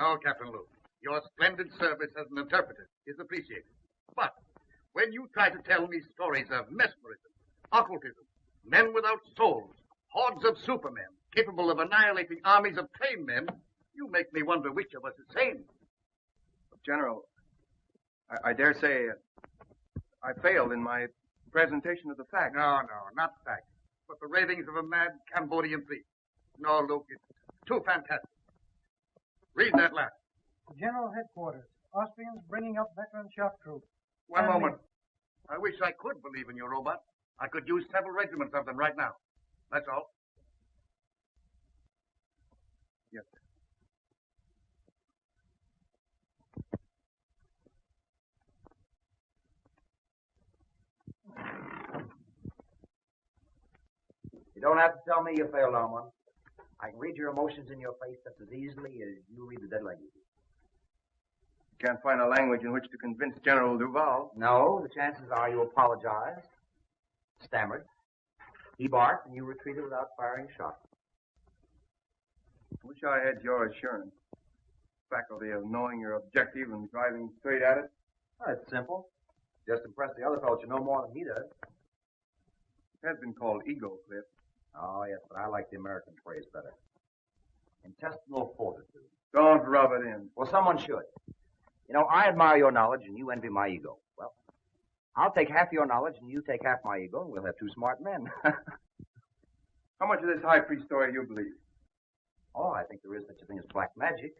No, Captain Luke. Your splendid service as an interpreter is appreciated. But when you try to tell me stories of mesmerism, occultism, men without souls, hordes of supermen, capable of annihilating armies of trained men, you make me wonder which of us is sane. General, I dare say I failed in my presentation of the facts. No, not facts, but the ravings of a mad Cambodian priest. No, Luke, it's too fantastic. Read that last. General Headquarters. Austrians bringing up veteran shock troops. One moment. I wish I could believe in your robot. I could use several regiments of them right now. That's all. Yes, sir. You don't have to tell me you failed on one. I can read your emotions in your face just as easily as you read the dead language. Can't find a language in which to convince General Duval. No, the chances are you apologized, stammered, he barked, and you retreated without firing a shot. Wish I had your assurance. Faculty of knowing your objective and driving straight at it. Oh, it's simple. Just impress the other fellow you know more than he does. It has been called ego, Cliff. Oh, yes, but I like the American phrase better. Intestinal fortitude. Don't rub it in. Well, someone should. You know, I admire your knowledge and you envy my ego. Well, I'll take half your knowledge and you take half my ego and we'll have two smart men. How much of this high priest story you believe? Oh, I think there is such a thing as black magic.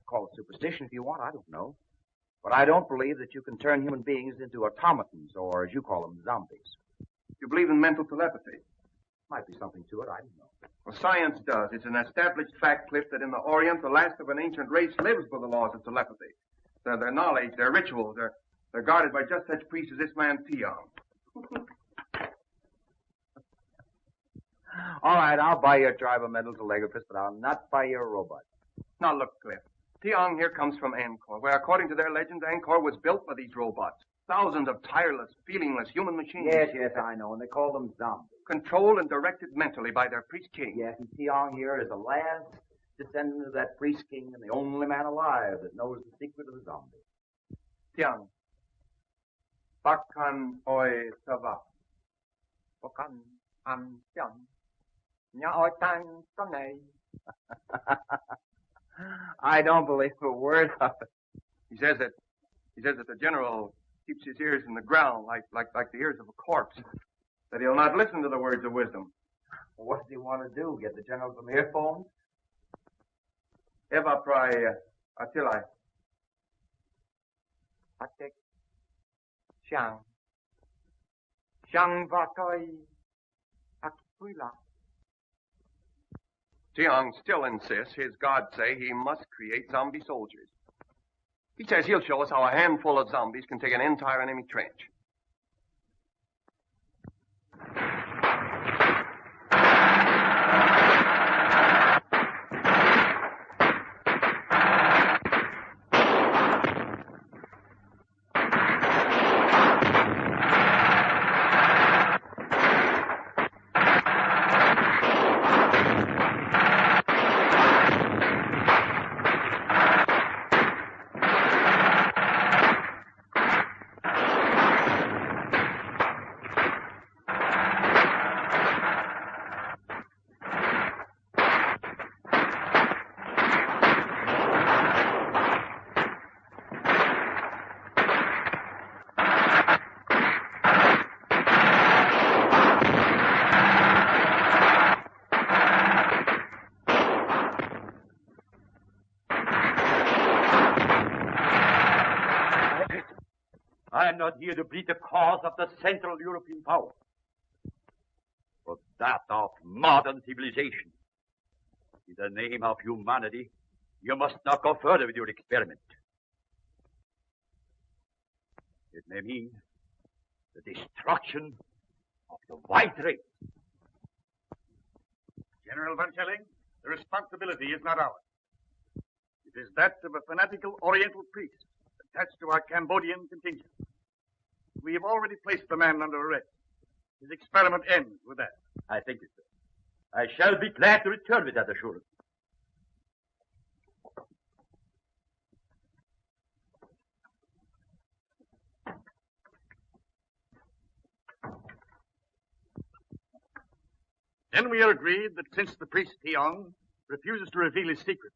Call it superstition if you want, I don't know. But I don't believe that you can turn human beings into automatons or, as you call them, zombies. You believe in mental telepathy? Might be something to it, I don't know. Well, science does. It's an established fact, Cliff, that in the Orient, the last of an ancient race lives by the laws of telepathy. Their knowledge, their rituals, they're guarded by just such priests as this man, Tiong. All right, I'll buy your tribe of mental telegraphist, but I'll not buy your robot. Now, look, Cliff. Tiong here comes from Angkor, where, according to their legends, Angkor was built by these robots. Thousands of tireless, feelingless human machines. Yes, I know, and they call them zombies. Controlled and directed mentally by their priest king. Yes, and Tiong here is the last descendant of that priest king and the only man alive that knows the secret of the zombie. Tiong. Bakan oi sava. Bakan an tiang. Nya oi tang tanay. I don't believe a word of it. He says that the general keeps his ears in the ground like the ears of a corpse. That he'll not listen to the words of wisdom. What does he want to do? Get the general some earphones? Eva prai atilai. Atek. Shang. Shang vatoi. Akuila. Tiong still insists his gods say he must create zombie soldiers. He says he'll show us how a handful of zombies can take an entire enemy trench. I am not here to plead the cause of the Central European power, but that of modern civilization. In the name of humanity, you must not go further with your experiment. It may mean the destruction of the white race. General Van Schelling, the responsibility is not ours. It is that of a fanatical Oriental priest attached to our Cambodian contingent. We have already placed the man under arrest. His experiment ends with that. I think it, sir. I shall be glad to return with that assurance. Then we are agreed that since the priest Tiong refuses to reveal his secret,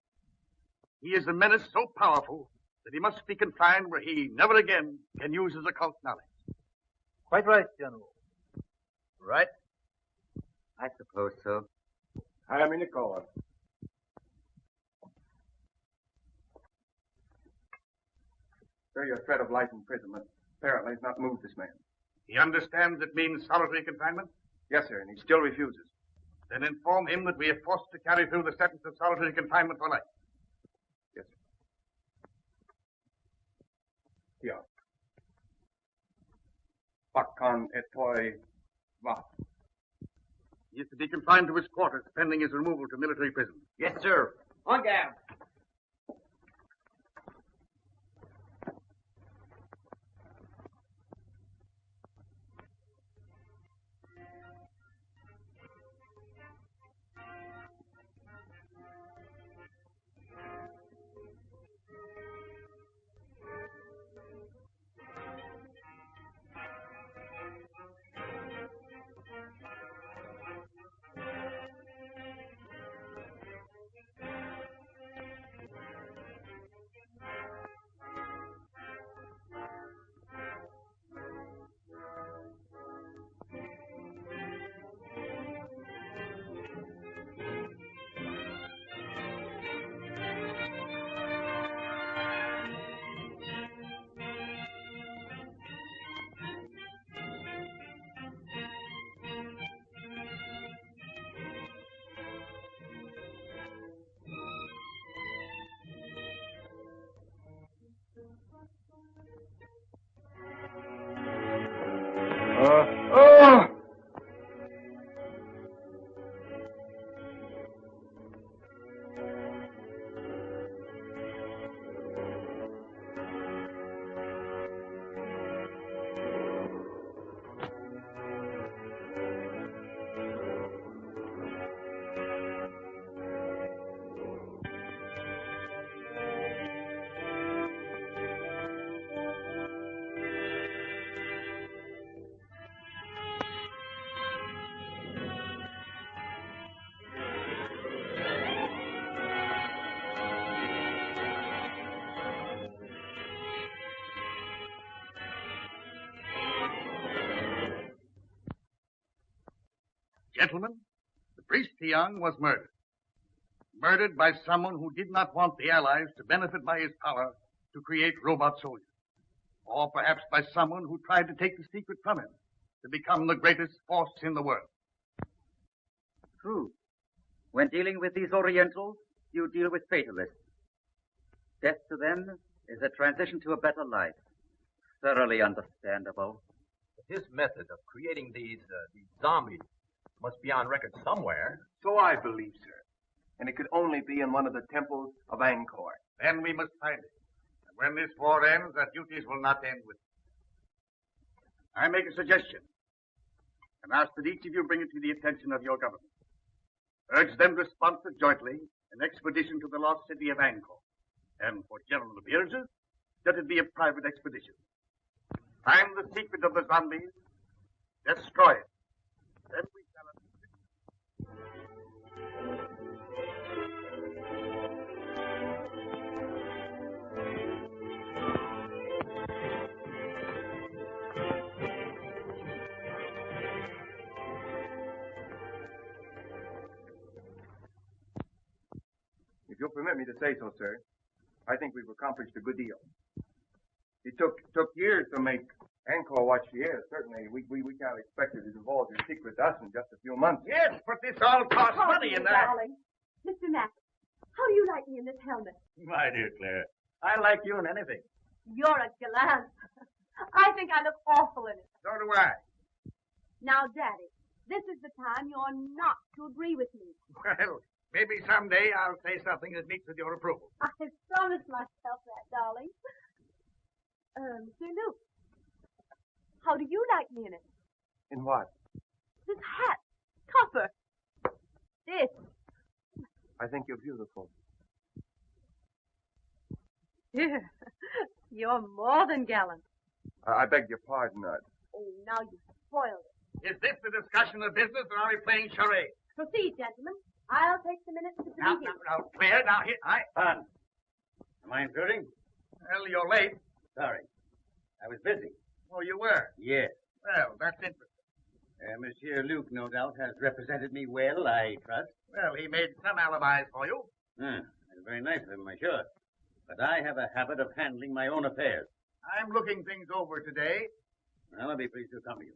he is a menace so powerful that he must be confined where he never again can use his occult knowledge. Quite right, General. Right? I suppose so. I am in the call. Sir, your threat of life imprisonment apparently has not moved this man. He understands it means solitary confinement? Yes, sir, and he still refuses. Then inform him that we are forced to carry through the sentence of solitary confinement for life. Yes, sir. Yeah. Bakkan etoi va. He is to be confined to his quarters pending his removal to military prison. Yes, sir. On guard. Gentlemen, the priest Tiong was murdered. Murdered by someone who did not want the Allies to benefit by his power to create robot soldiers. Or perhaps by someone who tried to take the secret from him to become the greatest force in the world. True. When dealing with these Orientals, you deal with fatalists. Death to them is a transition to a better life. Thoroughly understandable. His method of creating these zombies must be on record somewhere. So I believe, sir. And it could only be in one of the temples of Angkor. Then we must find it. And when this war ends, our duties will not end with it. I make a suggestion and ask that each of you bring it to the attention of your government. Urge them to sponsor jointly an expedition to the lost city of Angkor. And for general appearances, let it be a private expedition. Find the secret of the zombies, destroy it. Then we shall... If you'll permit me to say so, sir, I think we've accomplished a good deal. It took years to make Angkor what she is. Certainly, we can't expect her to divulge her secret to us in just a few months. Yes, but this all costs money and that. Darling. Mr. Mack, how do you like me in this helmet? My dear Claire, I like you in anything. You're a gallant. I think I look awful in it. So do I. Now, Daddy, this is the time you're not to agree with me. Well, maybe someday I'll say something that meets with your approval. I promised myself that, darling. Sir Luke, how do you like me in it? In what? This hat. Copper. This. I think you're beautiful. Here. You're more than gallant. I beg your pardon, Oh, now you spoiled it. Is this the discussion of business, or are we playing charades? Proceed, gentlemen. I'll take the minutes to Now, proceed. Claire, now, here, Fun. Am I intruding? Well, you're late. Sorry. I was busy. Oh, you were? Yes. Well, that's interesting. Monsieur Luke, no doubt, has represented me well, I trust. Well, he made some alibis for you. That's very nice of him, I'm sure. But I have a habit of handling my own affairs. I'm looking things over today. Well, I'll be pleased to accompany you.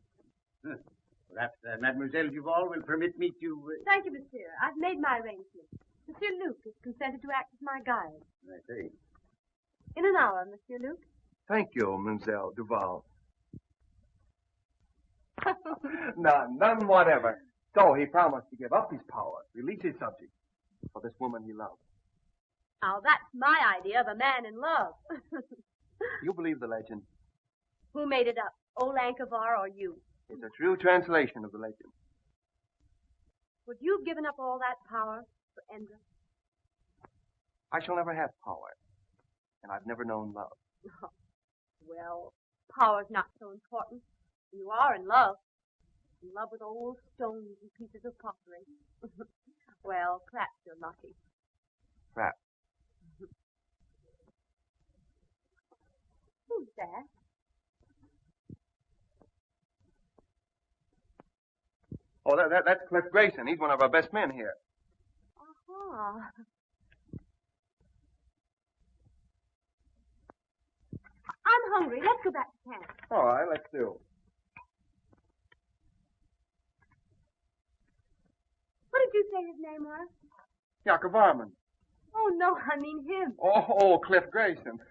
Perhaps Mademoiselle Duval will permit me to... Thank you, monsieur. I've made my arrangements. Monsieur Luke has consented to act as my guide. I see. In an hour, Monsieur Luke. Thank you, Mademoiselle Duval. None whatever. So he promised to give up his power, release his subjects for this woman he loved. Now, that's my idea of a man in love. You believe the legend? Who made it up? Old Ankavar or you? It's a true translation of the legend. Would you have given up all that power for Endra? I shall never have power, and I've never known love. Well, power's not so important. You are in love. In love with old stones and pieces of pottery. Well, perhaps you're lucky. Perhaps. Who's that? Oh, that's Cliff Grayson. He's one of our best men here. Uh-huh. I'm hungry. Let's go back to camp. All right, let's do. What did you say his name was? Jakob Varman. Oh, no, I mean him. Oh, Cliff Grayson.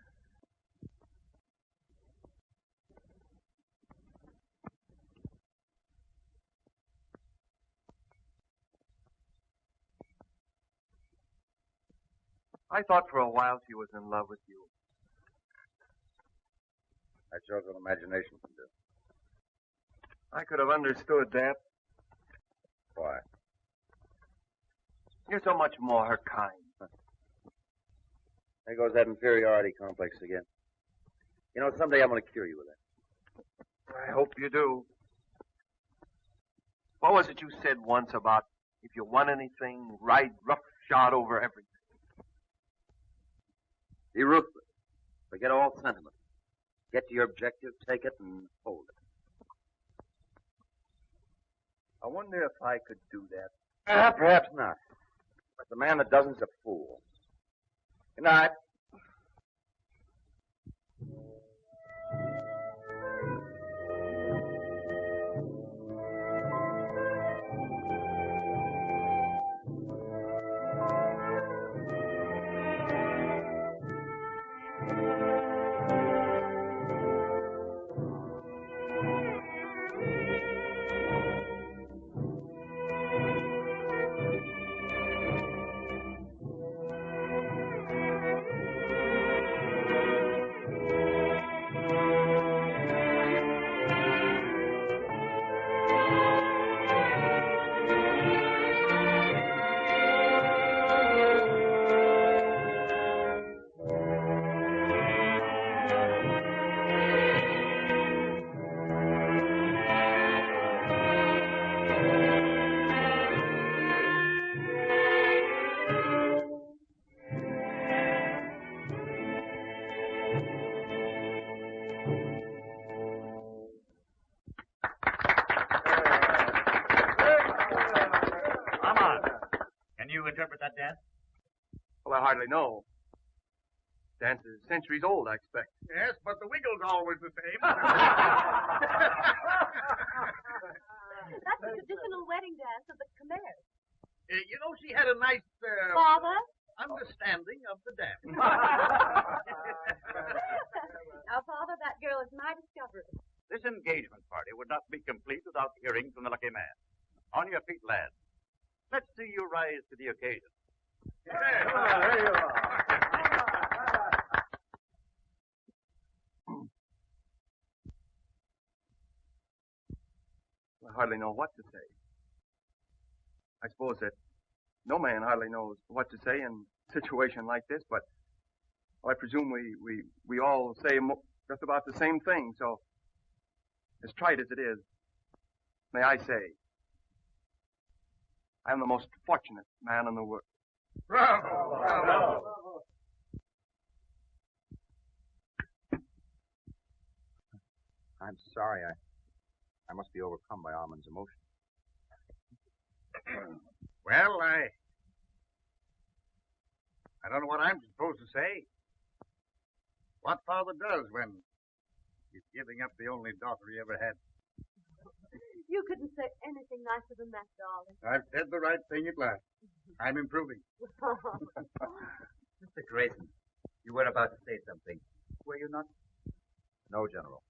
I thought for a while she was in love with you. That shows what imagination can do. I could have understood that. Why? You're so much more her kind. There goes that inferiority complex again. You know, someday I'm going to cure you with that. I hope you do. What was it you said once about if you want anything, ride roughshod over everything? Be ruthless. Forget all sentiment. Get to your objective, take it, and hold it. I wonder if I could do that. Perhaps not. But the man that doesn't is a fool. Good night. Interpret that dance? Well, I hardly know. Dance is centuries old, I expect. Yes, but the wiggle's always the same. That's the traditional wedding dance of the Khmers. You know, she had a nice Father? understanding of the dance. Now, Father, that girl is my discovery. This engagement party would not be complete without hearing from the lucky man. On your feet, lads. Let's see you rise to the occasion. There you are. I hardly know what to say. I suppose that no man hardly knows what to say in a situation like this, but I presume we all say just about the same thing, so as trite as it is, may I say, I'm the most fortunate man in the world. Bravo! Bravo! I'm sorry. I must be overcome by Armand's emotion. Well, I don't know what I'm supposed to say. What father does when he's giving up the only daughter he ever had. You couldn't say anything nicer than that, darling. I've said the right thing at last. I'm improving. Mr. Grayson, you were about to say something. Were you not? No, General.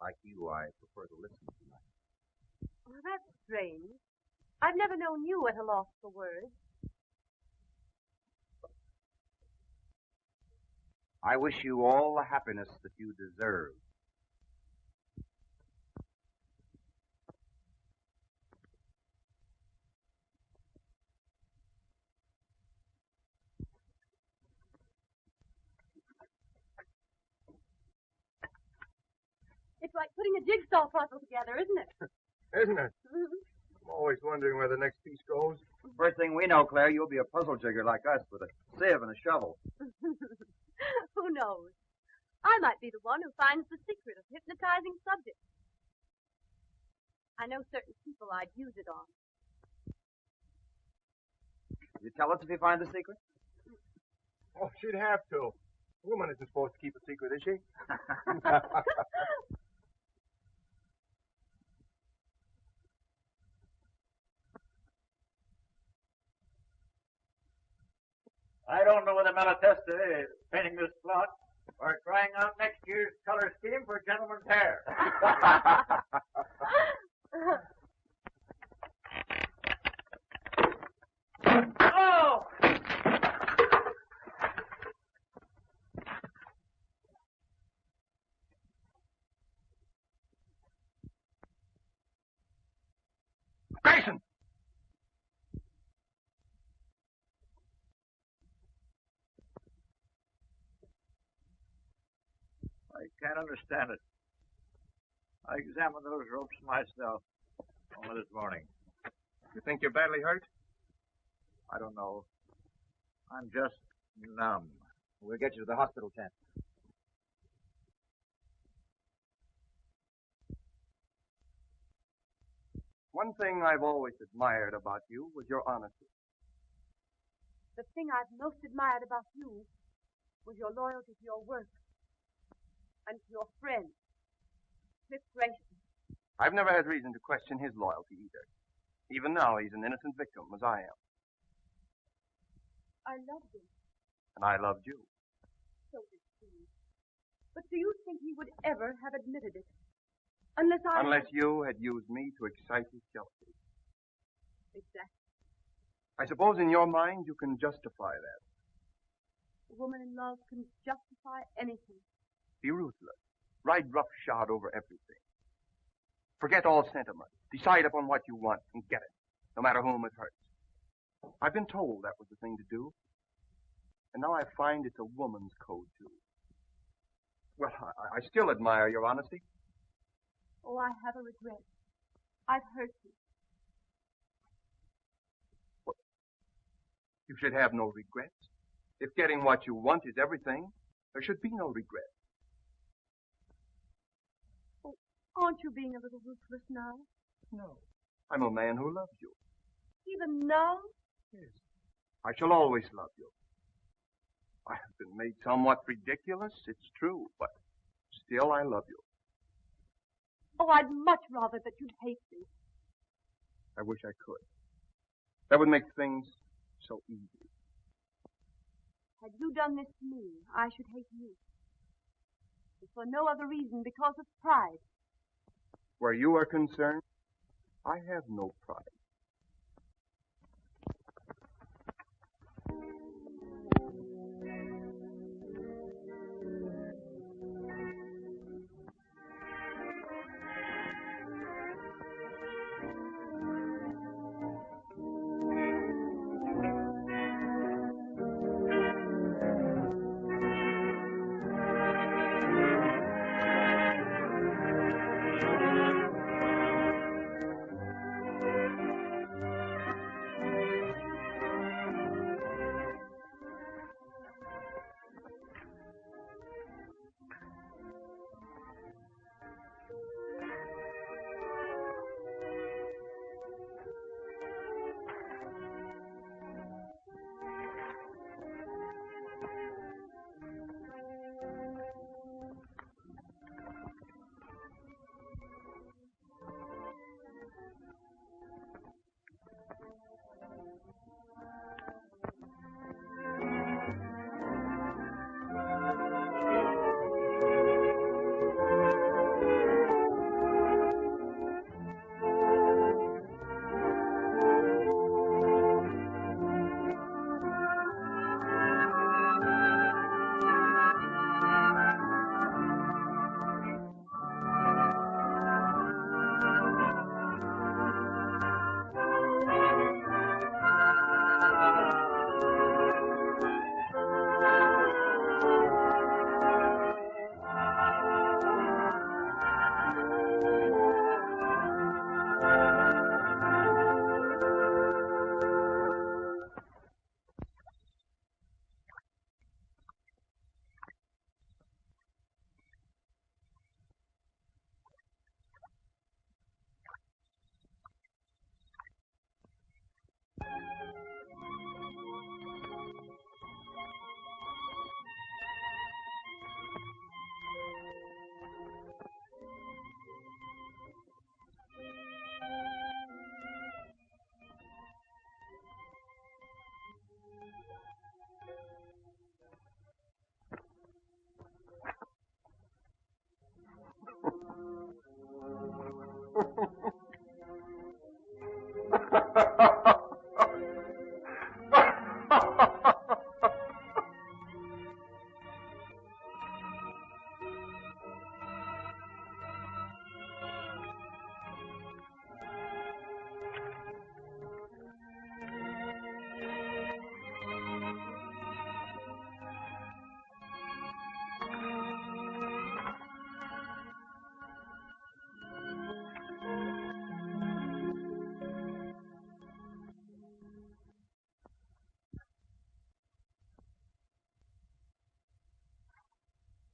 Like you, I prefer to listen tonight. Well, that's strange. I've never known you at a loss for words. I wish you all the happiness that you deserve. It's like putting a jigsaw puzzle together, isn't it? Isn't it? I'm always wondering where the next piece goes. First thing we know, Claire, you'll be a puzzle jigger like us with a sieve and a shovel. Who knows? I might be the one who finds the secret of hypnotizing subjects. I know certain people I'd use it on. You tell us if you find the secret? Oh, she'd have to. A woman isn't supposed to keep a secret, is she? I don't know whether Malatesta is painting this plot or trying out next year's color scheme for gentlemen's hair. Oh! Grayson! I can't understand it. I examined those ropes myself only this morning. You think you're badly hurt? I don't know. I'm just numb. We'll get you to the hospital tent. One thing I've always admired about you was your honesty. The thing I've most admired about you was your loyalty to your work and to your friend, Smith Grayson. I've never had reason to question his loyalty either. Even now, he's an innocent victim, as I am. I loved him. And I loved you. So did he. But do you think he would ever have admitted it? Unless you had used me to excite his jealousy. Exactly. I suppose in your mind you can justify that. A woman in love can justify anything. Be ruthless. Ride roughshod over everything. Forget all sentiment. Decide upon what you want and get it, no matter whom it hurts. I've been told that was the thing to do. And now I find it's a woman's code, too. Well, I still admire your honesty. Oh, I have a regret. I've hurt you. Well, you should have no regrets. If getting what you want is everything, there should be no regret. Oh, aren't you being a little ruthless now? No. I'm a man who loves you. Even now? Yes. I shall always love you. I have been made somewhat ridiculous, it's true, but still I love you. Oh, I'd much rather that you'd hate me. I wish I could. That would make things so easy. Had you done this to me, I should hate you. If for no other reason, because of pride. Where you are concerned, I have no pride.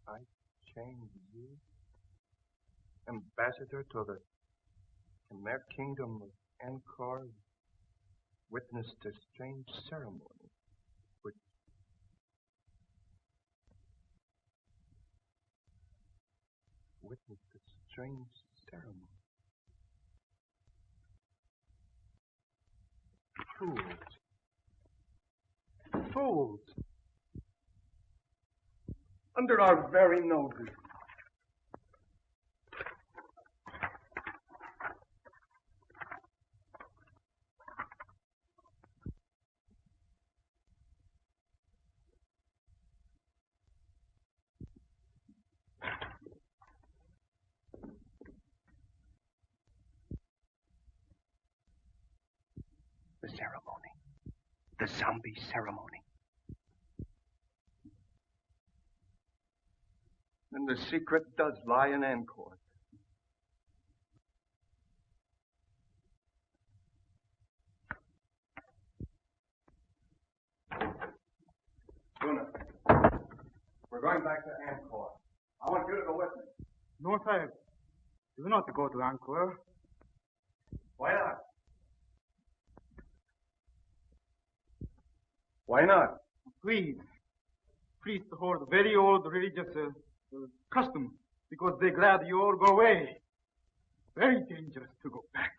I change you, ambassador to the Khmer kingdom of Angkor, witnessed a strange ceremony, which witnessed a strange ceremony. Fools. Fools. Under our very noses. The ceremony. The zombie ceremony. And the secret does lie in Angkor. Luna, we're going back to Angkor. I want you to go with me. No, Sahib. Do not go to Angkor. Why not? Why not? Please. Priests hold very old religious custom because they're glad you all go away. Very dangerous to go back.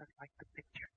Just like the picture.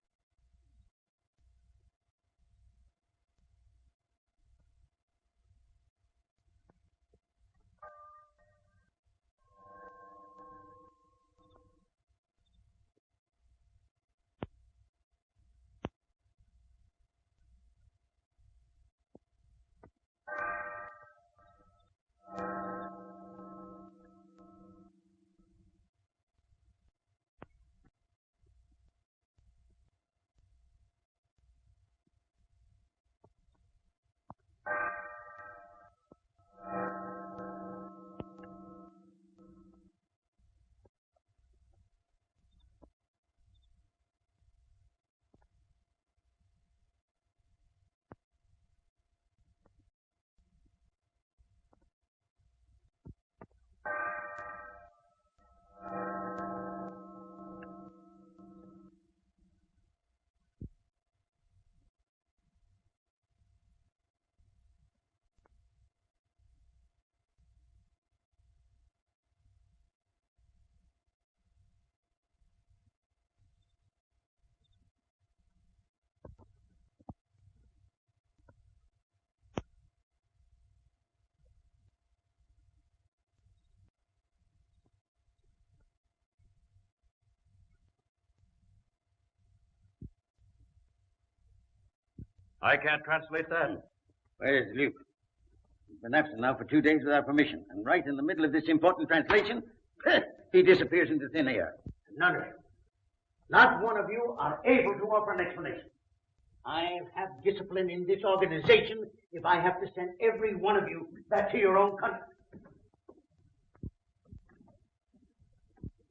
I can't translate that. Where's Luke? He's been absent now for 2 days without permission. And right in the middle of this important translation, he disappears into thin air. None of you. Not one of you are able to offer an explanation. I'll have discipline in this organization if I have to send every one of you back to your own country.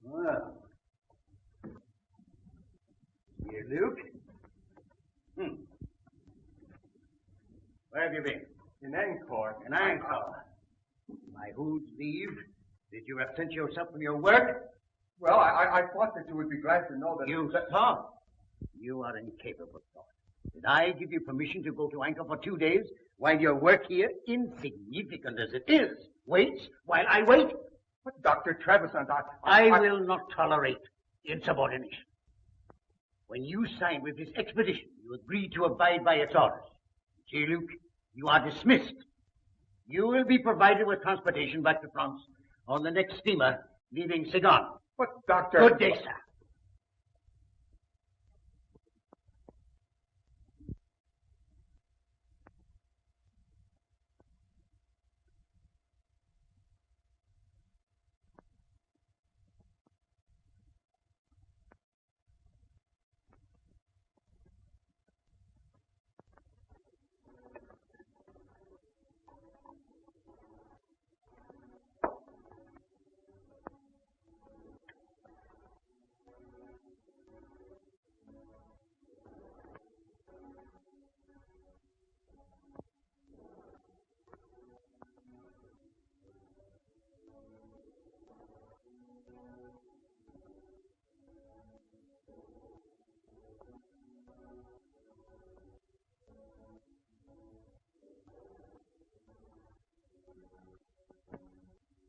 Well. Here, Luke. Where have you been? In Angkor. In Angkor. By whose leave did you absent yourself from your work? Well, I thought that you would be glad to know that... You thought? You are incapable of thought. Did I give you permission to go to Angkor for 2 days while your work here, insignificant as it is, waits while I wait? But Dr. Trevisan, I will not tolerate insubordination. When you signed with this expedition, you agreed to abide by its orders. J-Luke, you are dismissed. You will be provided with transportation back to France on the next steamer leaving Saigon. But, Doctor... Good day, sir.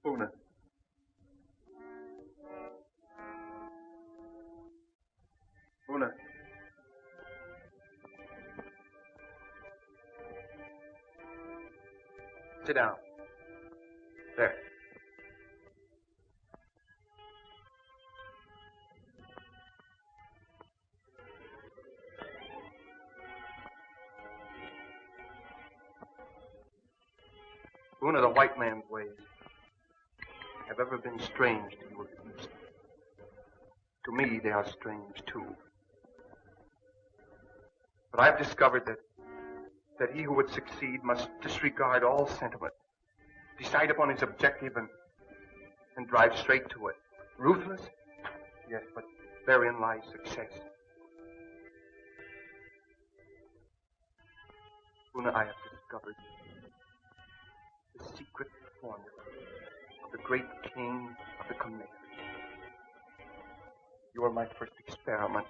Una. Una. Sit down. There. Una, the white man's ways have ever been strange to you of the East. To me, they are strange, too. But I've discovered that he who would succeed must disregard all sentiment, decide upon his objective, and drive straight to it. Ruthless? Yes, but therein lies success. Una, I have discovered the secret formula of the great king of the Khmer. You are my first experiment.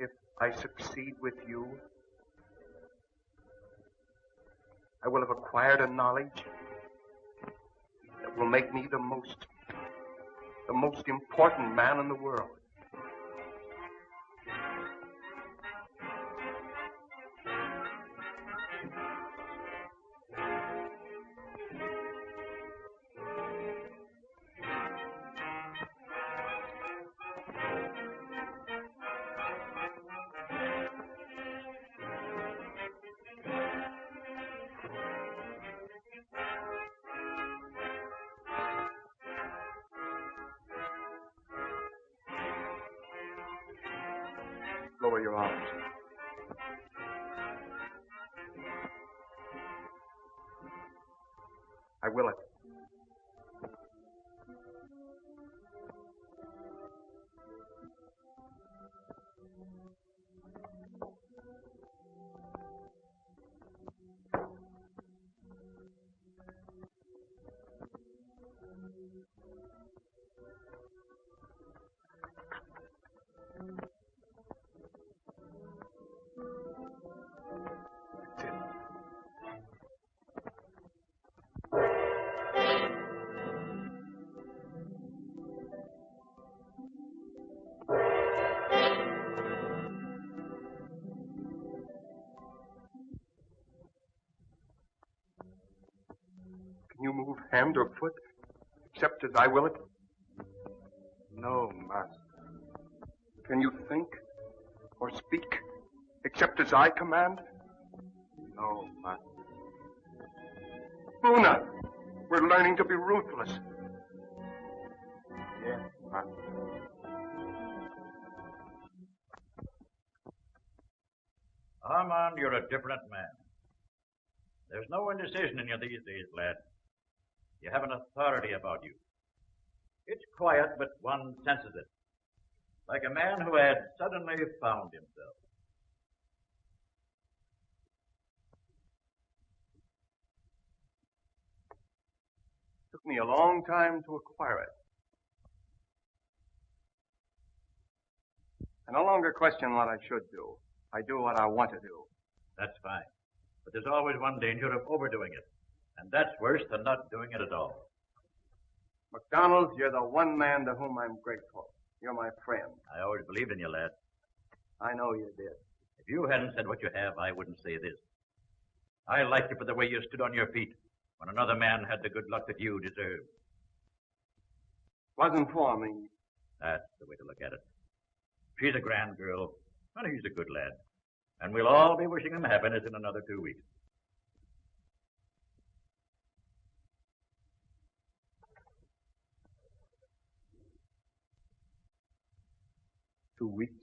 If I succeed with you, I will have acquired a knowledge that will make me the most important man in the world. Lower your arms. I will it. Can you move hand or foot, except as I will it? No, Master. Can you think or speak, except as I command? No, Master. Una, we're learning to be ruthless. Yes, Master. Armand, you're a different man. There's no indecision in you these days, lad. You have an authority about you. It's quiet, but one senses it. Like a man who had suddenly found himself. took me a long time to acquire it. I no longer question what I should do. I do what I want to do. That's fine. But there's always one danger of overdoing it. And that's worse than not doing it at all. McDonald, you're the one man to whom I'm grateful. You're my friend. I always believed in you, lad. I know you did. If you hadn't said what you have, I wouldn't say this. I liked you for the way you stood on your feet when another man had the good luck that you deserved. Wasn't for me. That's the way to look at it. She's a grand girl, and he's a good lad. And we'll all be wishing him happiness in another 2 weeks. Two weeks.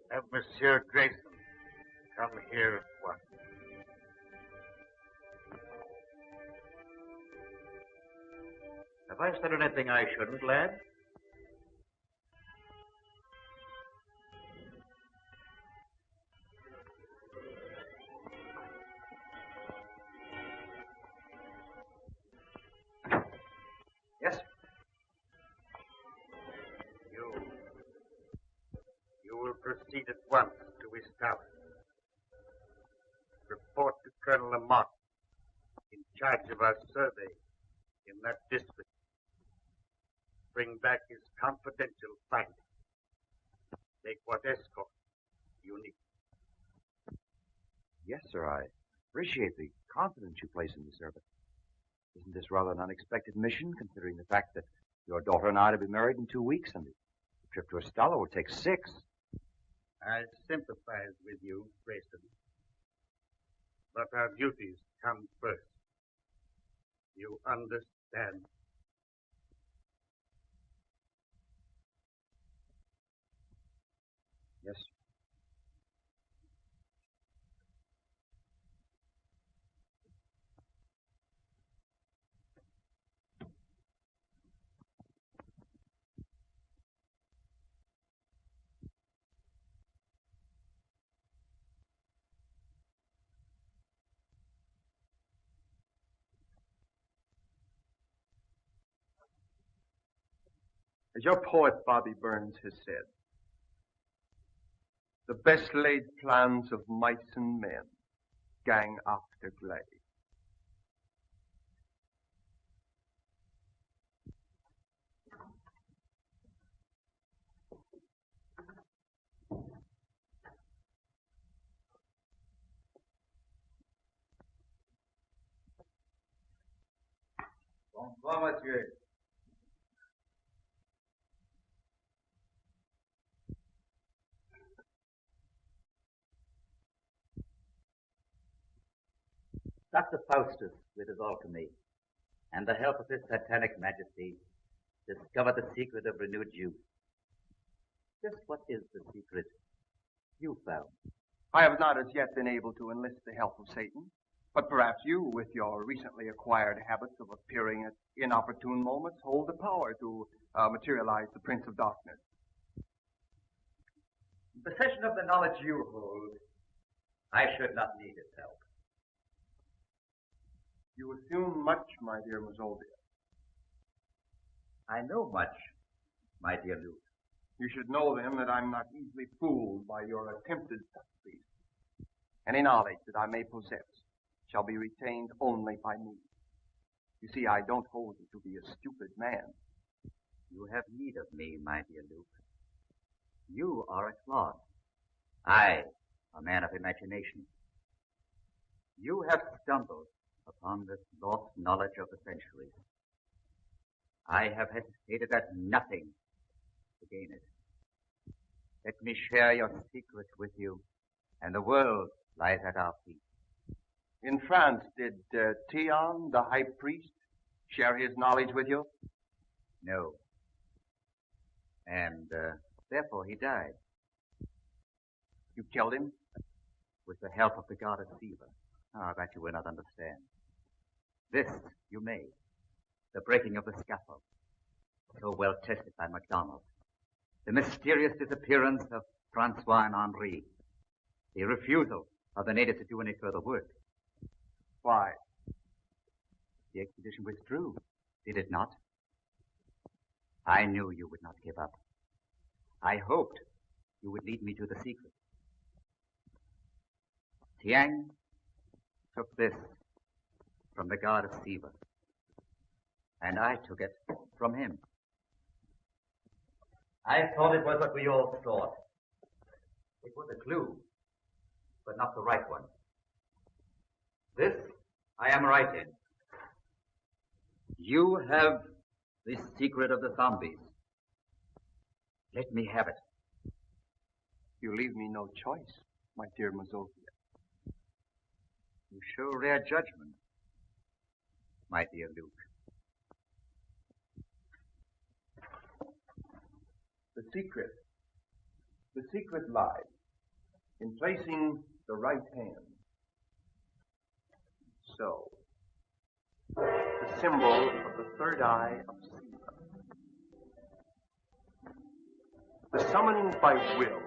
Have Monsieur Grayson come here at once. Have I said anything I shouldn't, lad? Yes? You will proceed at once to his tower. Report to Colonel Lamont, in charge of our survey in that district. Bring back his confidential findings. Take what escort you need. Yes, sir. I appreciate the confidence you place in me, sir, but isn't this rather an unexpected mission, considering the fact that your daughter and I are to be married in 2 weeks, and the trip to Estella will take 6? I sympathize with you, Grayson. But our duties come first. You understand? Yes. As your poet Bobby Burns has said, the best laid plans of mice and men gang after glade. Bonsoir, monsieur. Dr. Faustus, with his alchemy, and the help of his satanic majesty, discover the secret of renewed youth. Just what is the secret you found? I have not as yet been able to enlist the help of Satan, but perhaps you, with your recently acquired habits of appearing at inopportune moments, hold the power to materialize the Prince of Darkness. In possession of the knowledge you hold, I should not need his help. You assume much, my dear Mazoldia. I know much, my dear Luke. You should know, then, that I'm not easily fooled by your attempted subtleties. Any knowledge that I may possess shall be retained only by me. You see, I don't hold you to be a stupid man. You have need of me, my dear Luke. You are a clod. I, a man of imagination. You have stumbled upon this lost knowledge of the centuries. I have hesitated at nothing to gain it. Let me share your secret with you, and the world lies at our feet. In France, did Theon, the high priest, share his knowledge with you? No. And therefore he died. You killed him? With the help of the goddess Siva. Ah, that you will not understand. This you may. The breaking of the scaffold, so well tested by MacDonald. The mysterious disappearance of Francois and Henri. The refusal of the natives to do any further work. Why? The expedition withdrew, did it not? I knew you would not give up. I hoped you would lead me to the secret. Tiang took this from the goddess Siva, and I took it from him. I thought it was what we all thought. It was a clue, but not the right one. This I am right in. You have the secret of the zombies. Let me have it. You leave me no choice, my dear Mazovia. You show rare judgment, my dear Luke. The secret lies in placing the right hand. So, the symbol of the third eye of Siva. The summoning by will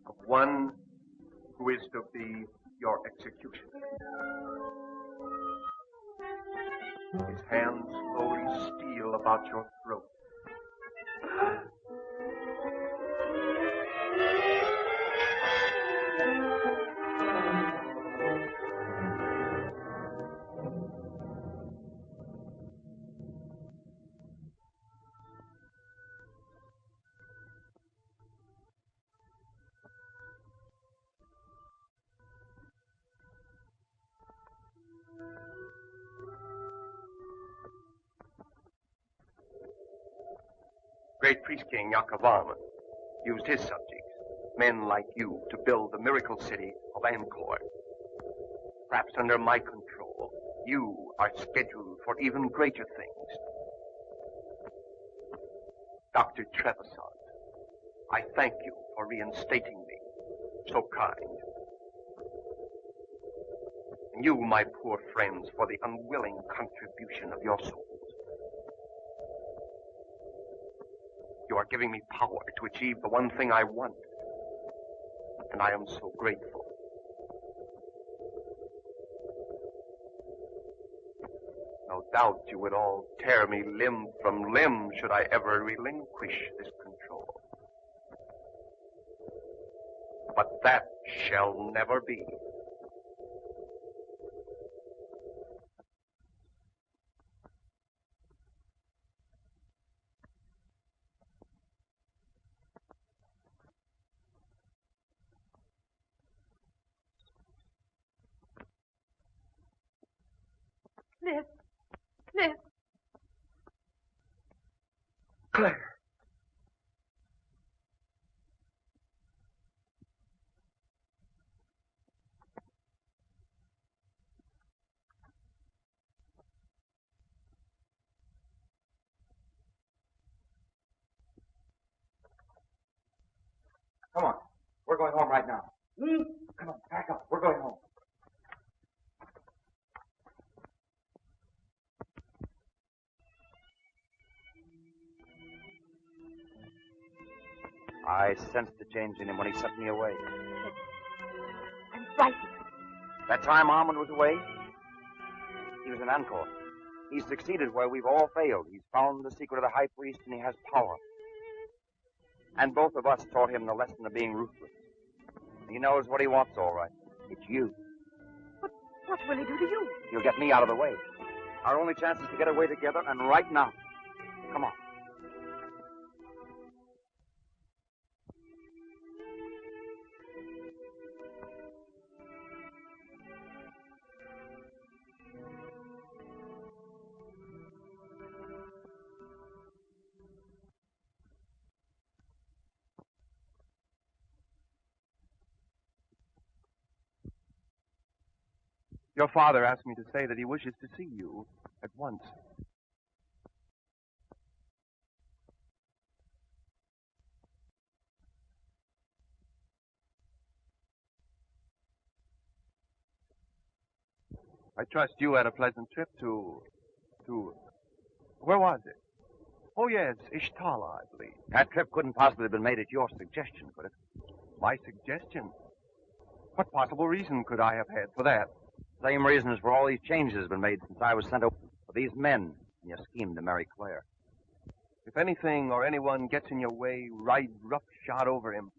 of one who is to be your executioner. His hands slowly steal about your throat. Great priest king Yakavan used his subjects, men like you, to build the miracle city of Angkor. Perhaps under my control, you are scheduled for even greater things. Dr. Trevisan, I thank you for reinstating me. So kind. And you, my poor friends, for the unwilling contribution of your souls. You are giving me power to achieve the one thing I want. And I am so grateful. No doubt you would all tear me limb from limb should I ever relinquish this control. But that shall never be. Cliff. Claire. Come on. We're going home right now. Come on, pack up. We're going home. I sensed the change in him when he sent me away. I'm frightened. That time Armand was away, he was in Angkor. He's succeeded where we've all failed. He's found the secret of the high priest, and he has power. And both of us taught him the lesson of being ruthless. He knows what he wants, all right. It's you. What will he do to you? He'll get me out of the way. Our only chance is to get away together, and right now. Come on. Your father asked me to say that he wishes to see you at once. I trust you had a pleasant trip to... Where was it? Oh, yes, Ishtala, I believe. That trip couldn't possibly have been made at your suggestion, could it? My suggestion? What possible reason could I have had for that? Same reason as for all these changes has been made since I was sent over for these men in your scheme to marry Claire. If anything or anyone gets in your way, ride roughshod over him.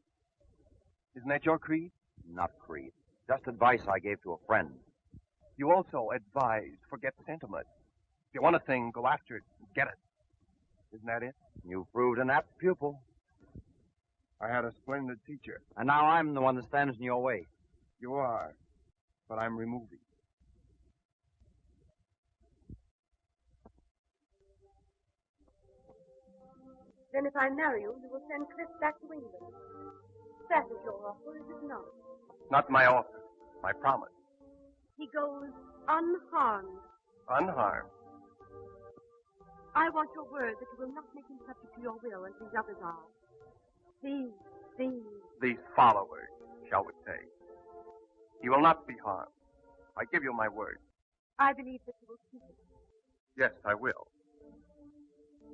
Isn't that your creed? Not creed. Just advice I gave to a friend. You also advised forget sentiment. If you want a thing, go after it and get it. Isn't that it? You proved an apt pupil. I had a splendid teacher. And now I'm the one that stands in your way. You are, but I'm removing. Then if I marry you, you will send Cliff back to England. That is your offer, is it not? Not my offer, my promise. He goes unharmed. Unharmed. I want your word that you will not make him subject to your will as these others are. These followers, shall we say. He will not be harmed. I give you my word. I believe that you will keep it. Yes, I will.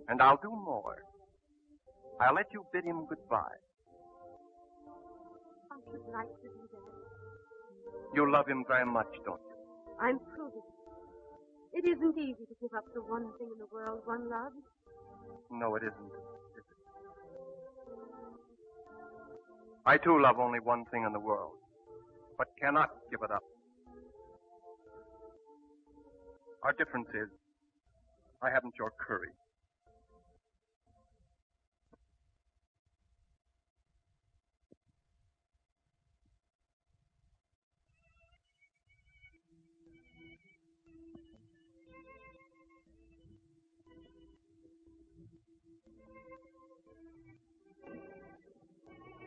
And I'll do more. I'll let you bid him goodbye. I should like to do that. You love him very much, don't you? I'm proving it. It isn't easy to give up the one thing in the world one loves. No, it isn't. Is it? I, too, love only one thing in the world, but cannot give it up. Our difference is, I haven't your courage.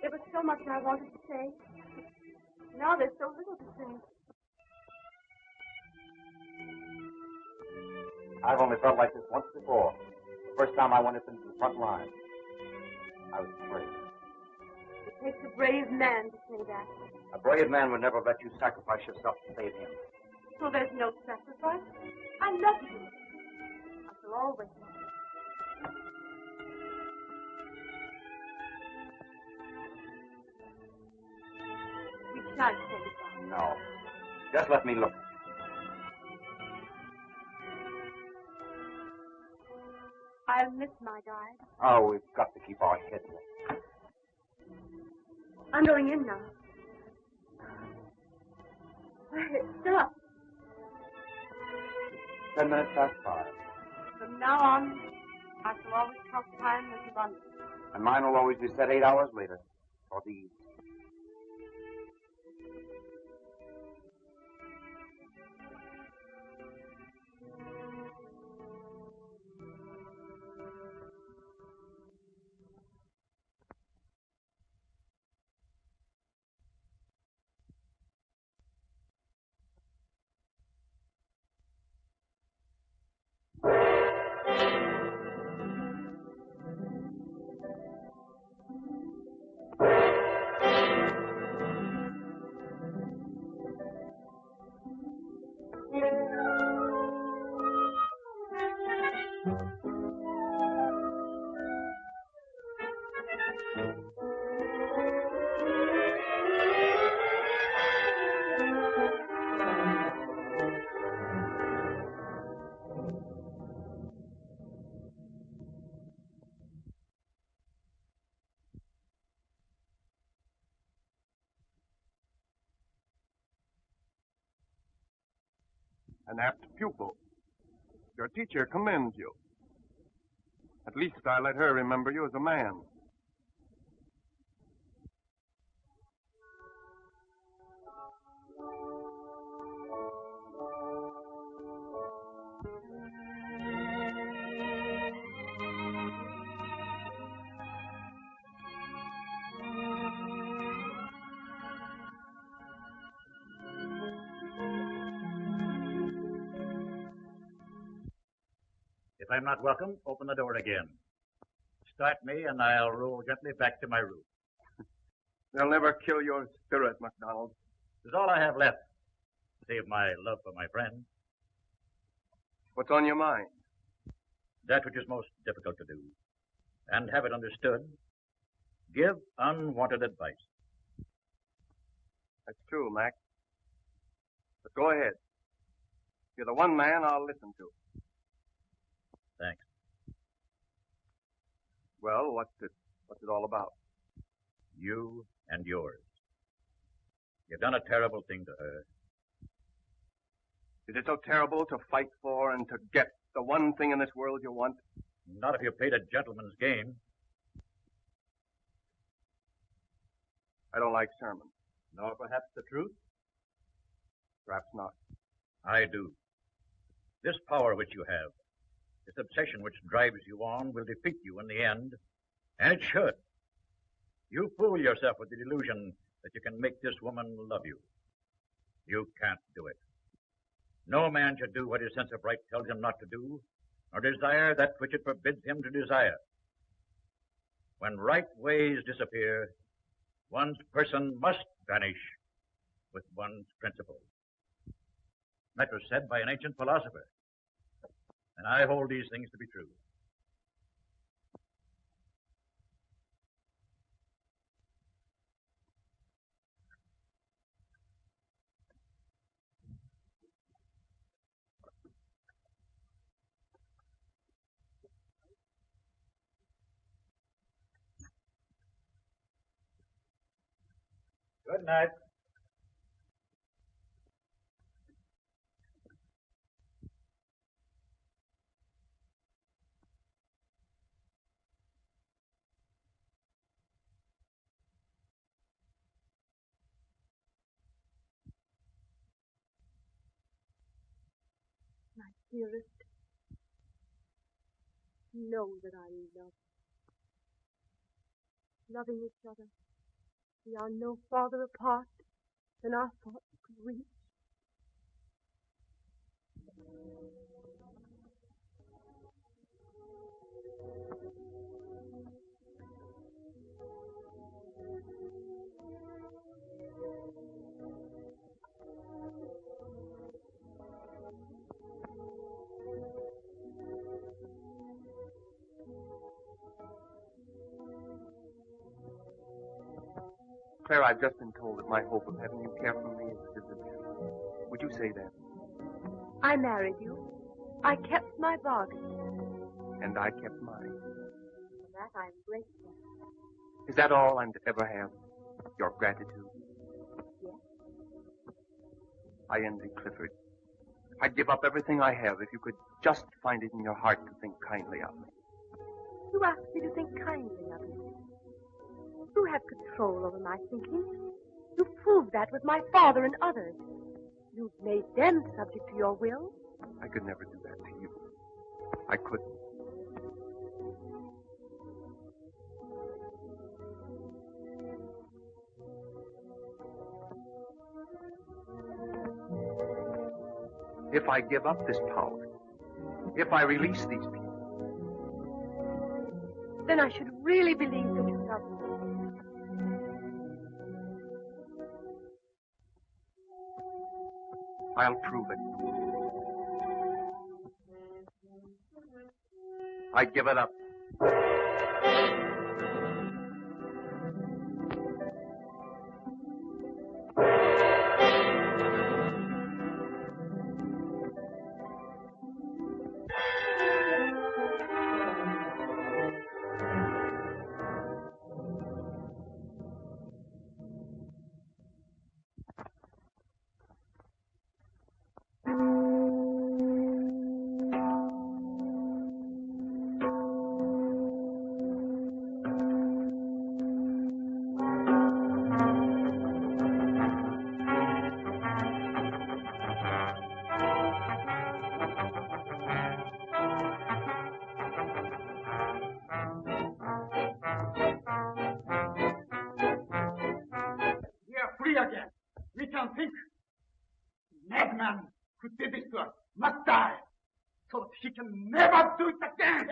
There was so much I wanted to say. Now there's so little to say. I've only felt like this once before. The first time I went into the front line. I was afraid. It takes a brave man to say that. A brave man would never let you sacrifice yourself to save him. So there's no sacrifice. I love you. I shall always love you. We shan't say goodbye. No. Just let me look. I'll miss my guide. Oh, we've got to keep our heads up. I'm going in now. Stop. 10 minutes past 5. From now on, I shall always count time as abundance. And mine will always be set 8 hours later. For these. An apt pupil. Your teacher commends you. At least I let her remember you as a man. If I'm not welcome, open the door again. Start me, and I'll roll gently back to my room. They'll never kill your spirit, MacDonald. It's all I have left, save my love for my friend. What's on your mind? That which is most difficult to do. And have it understood. Give unwanted advice. That's true, Mac. But go ahead. You're the one man I'll listen to. Thanks. Well, what's it all about? You and yours. You've done a terrible thing to her. Is it so terrible to fight for and to get the one thing in this world you want? Not if you played a gentleman's game. I don't like sermons. Nor perhaps the truth? Perhaps not. I do. This power which you have, this obsession which drives you on, will defeat you in the end. And it should. You fool yourself with the delusion that you can make this woman love you. You can't do it. No man should do what his sense of right tells him not to do, nor desire that which it forbids him to desire. When right ways disappear, one's person must vanish with one's principles. That was said by an ancient philosopher, and I hold these things to be true. Good night. My dearest, know that I love you. Loving each other, we are no farther apart than our thoughts could reach. Claire, I've just been told that my hope of having you care for me is diminished. Would you say that? I married you. I kept my bargain. And I kept mine. For that I am grateful. Is that all I'm to ever have? Your gratitude? Yes. I envy Clifford. I'd give up everything I have if you could just find it in your heart to think kindly of me. You asked me to think kindly of you. You have control over my thinking. You proved that with my father and others. You've made them subject to your will. I could never do that to you. I couldn't. If I give up this power, if I release these people, then I should really believe that you love me. I'll prove it. I give it up. Again. We can think. Madman who did this to us must die. So she can never do it again.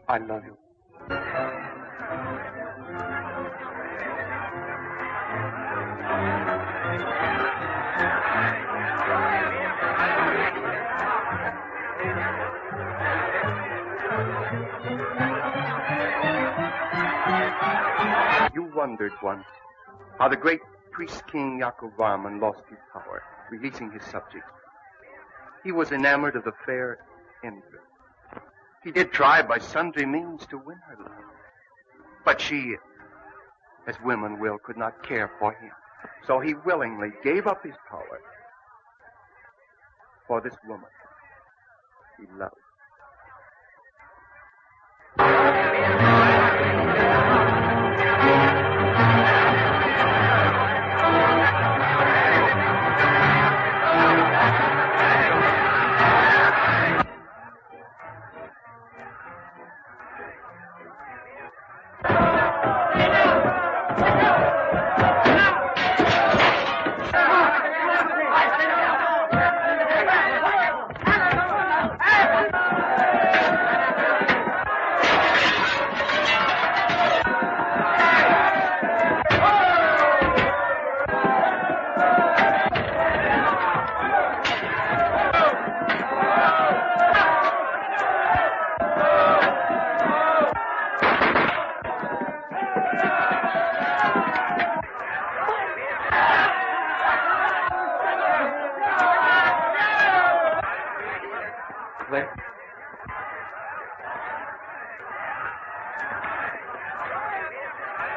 I love you. You wondered once how the great priest-king Yakovarman lost his power, releasing his subjects. He was enamored of the fair Empress. He did try by sundry means to win her love. But she, as women will, could not care for him. So he willingly gave up his power for this woman he loved.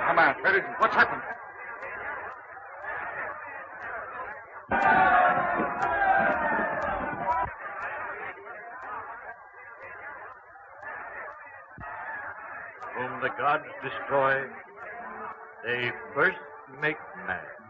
Come on, where is he? What's happened? Whom the gods destroy, they first make mad.